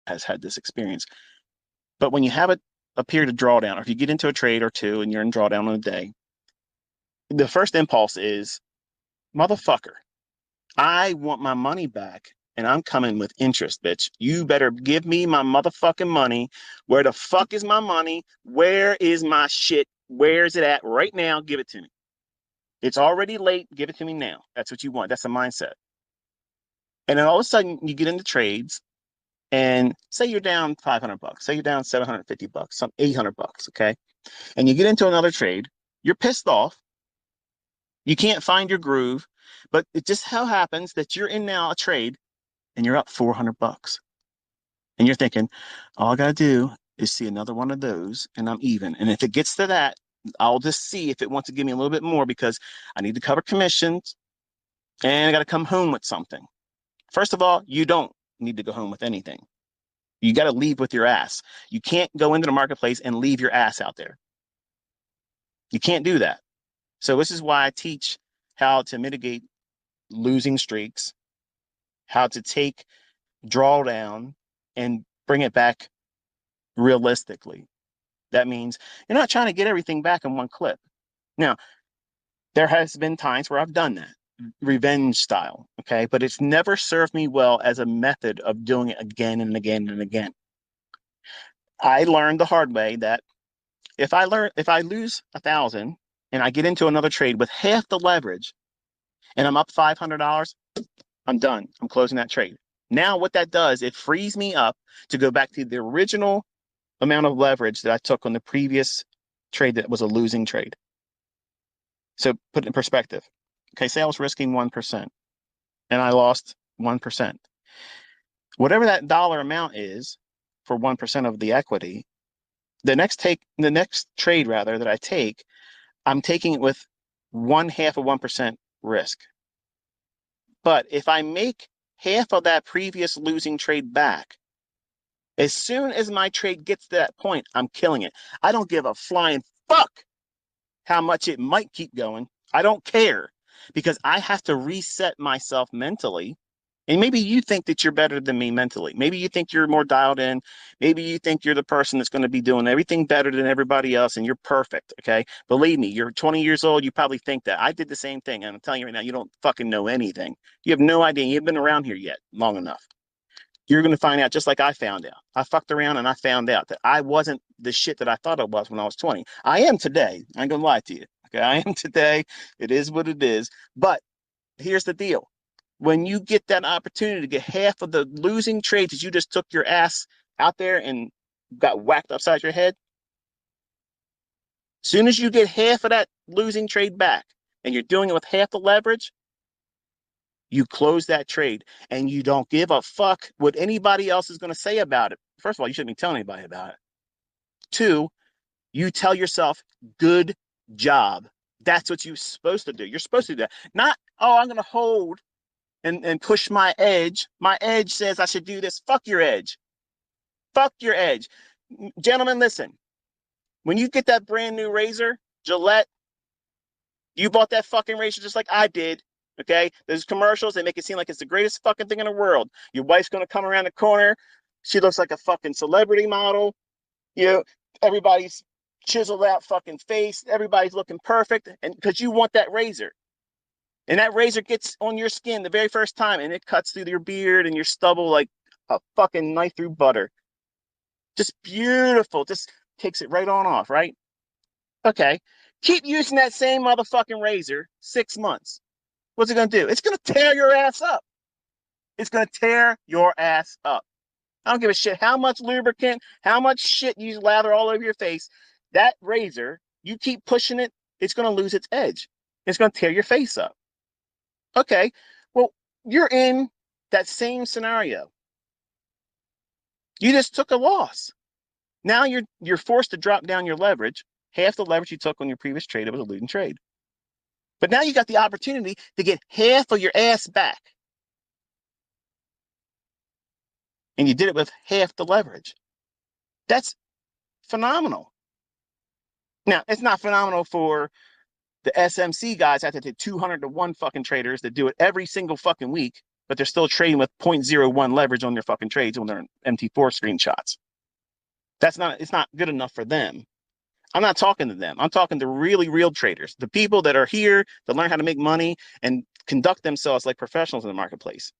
has had this experience. But when you have a period of drawdown, or if you get into a trade or two and you're in drawdown on a day, the first impulse is, motherfucker, I want my money back and I'm coming with interest, bitch. You better give me my motherfucking money. Where the fuck is my money? Where is my shit? Where is it at right now? Give it to me. It's already late. Give it to me now. That's what you want. That's the mindset. And then all of a sudden you get into trades and say you're down 500 bucks, say you're down 750 bucks, some 800 bucks. Okay. And you get into another trade. You're pissed off. You can't find your groove, but it just how happens that you're in now a trade and you're up 400 bucks. And you're thinking, all I got to do is see another one of those and I'm even. And if it gets to that, I'll just see if it wants to give me a little bit more because I need to cover commissions and I got to come home with something. First of all, you don't need to go home with anything. You got to leave with your ass. You can't go into the marketplace and leave your ass out there. You can't do that. So this is why I teach how to mitigate losing streaks, how to take drawdown and bring it back realistically. That means you're not trying to get everything back in one clip. Now, there has been times where I've done that, revenge style, okay? But it's never served me well as a method of doing it again and again and again. I learned the hard way that if I lose 1,000 and I get into another trade with half the leverage and I'm up $500, I'm done. I'm closing that trade. Now what that does, it frees me up to go back to the original amount of leverage that I took on the previous trade that was a losing trade. So put it in perspective. Okay, say I was risking 1% and I lost 1%. Whatever that dollar amount is for 1% of the equity, the next trade rather that I take, I'm taking it with 1/2 of 1% risk. But if I make half of that previous losing trade back, as soon as my trade gets to that point, I'm killing it. I don't give a flying fuck how much it might keep going. I don't care because I have to reset myself mentally. And maybe you think that you're better than me mentally. Maybe you think you're more dialed in. Maybe you think you're the person that's going to be doing everything better than everybody else and you're perfect. Okay. Believe me, you're 20 years old. You probably think that. I did the same thing. And I'm telling you right now, you don't fucking know anything. You have no idea. You haven't been around here yet long enough. You're going to find out just like I found out. I fucked around and I found out that I wasn't the shit that I thought I was when I was 20. I am today. I ain't going to lie to you. Okay. I am today. It is what it is. But here's the deal. When you get that opportunity to get half of the losing trades that you just took your ass out there and got whacked upside your head, as soon as you get half of that losing trade back and you're doing it with half the leverage, you close that trade and you don't give a fuck what anybody else is going to say about it. First of all, you shouldn't be telling anybody about it. Two, you tell yourself, good job. That's what you're supposed to do. You're supposed to do that. Not, oh, I'm going to hold and push my edge. My edge says I should do this. Fuck your edge. Fuck your edge. Gentlemen, listen. When you get that brand new razor, Gillette, you bought that fucking razor just like I did. Okay? There's commercials. They make it seem like it's the greatest fucking thing in the world. Your wife's going to come around the corner. She looks like a fucking celebrity model. You know, everybody's chiseled out fucking face. Everybody's looking perfect. And because you want that razor. And that razor gets on your skin the very first time and it cuts through your beard and your stubble like a fucking knife through butter. Just beautiful. Just takes it right on off, right? Okay. Keep using that same motherfucking razor 6 months. What's it going to do? It's going to tear your ass up. It's going to tear your ass up. I don't give a shit how much lubricant, how much shit you lather all over your face. That razor, you keep pushing it, it's going to lose its edge. It's going to tear your face up. Okay, well, you're in that same scenario. You just took a loss. Now you're forced to drop down your leverage, half the leverage you took on your previous trade. It was a losing trade. But now you got the opportunity to get half of your ass back. And you did it with half the leverage. That's phenomenal. Now, it's not phenomenal for the SMC guys out there, the 200 to 1 fucking traders that do it every single fucking week. but they're still trading with 0.01 leverage on their fucking trades when they're MT4 screenshots. It's not good enough for them. I'm not talking to them. I'm talking to really real traders, the people that are here to learn how to make money and conduct themselves like professionals in the marketplace.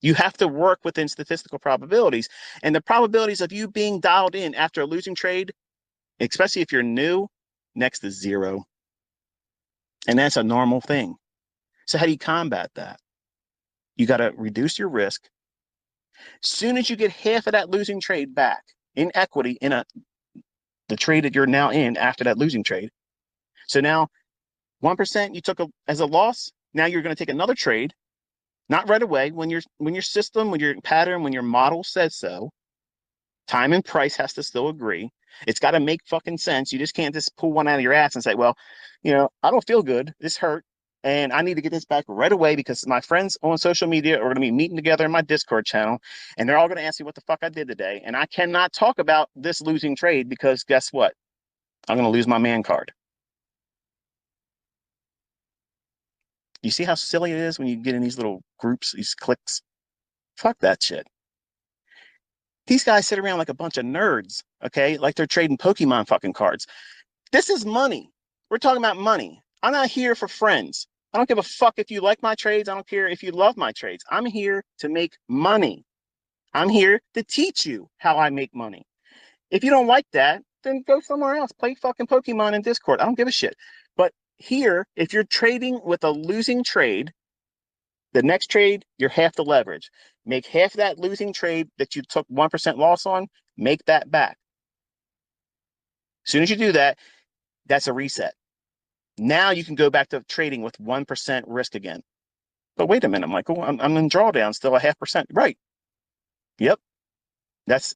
You have to work within statistical probabilities, and the probabilities of you being dialed in after a losing trade, especially if you're new, next to zero. And that's a normal thing. So how do you combat that? You got to reduce your risk. As soon as you get half of that losing trade back in equity in the trade that you're now in after that losing trade. So now 1% you took as a loss. Now you're going to take another trade, not right away. When your system, when your pattern, when your model says so, time and price has to still agree. It's got to make fucking sense. You just can't just pull one out of your ass and say, well, I don't feel good. This hurt. And I need to get this back right away because my friends on social media are going to be meeting together in my Discord channel, and they're all going to ask me what the fuck I did today. And I cannot talk about this losing trade because guess what? I'm going to lose my man card. You see how silly it is when you get in these little groups, these cliques? Fuck that shit. These guys sit around like a bunch of nerds, okay? Like they're trading Pokemon fucking cards. This is money. We're talking about money. I'm not here for friends. I don't give a fuck if you like my trades. I don't care if you love my trades. I'm here to make money. I'm here to teach you how I make money. If you don't like that, then go somewhere else. Play fucking Pokemon in Discord. I don't give a shit. But here, if you're trading with a losing trade, the next trade, you're half the leverage. Make half that losing trade that you took 1% loss on, make that back. As soon as you do that, that's a reset. Now you can go back to trading with 1% risk again. But wait a minute, Michael, I'm in drawdown still a 0.5%. Right. Yep. That's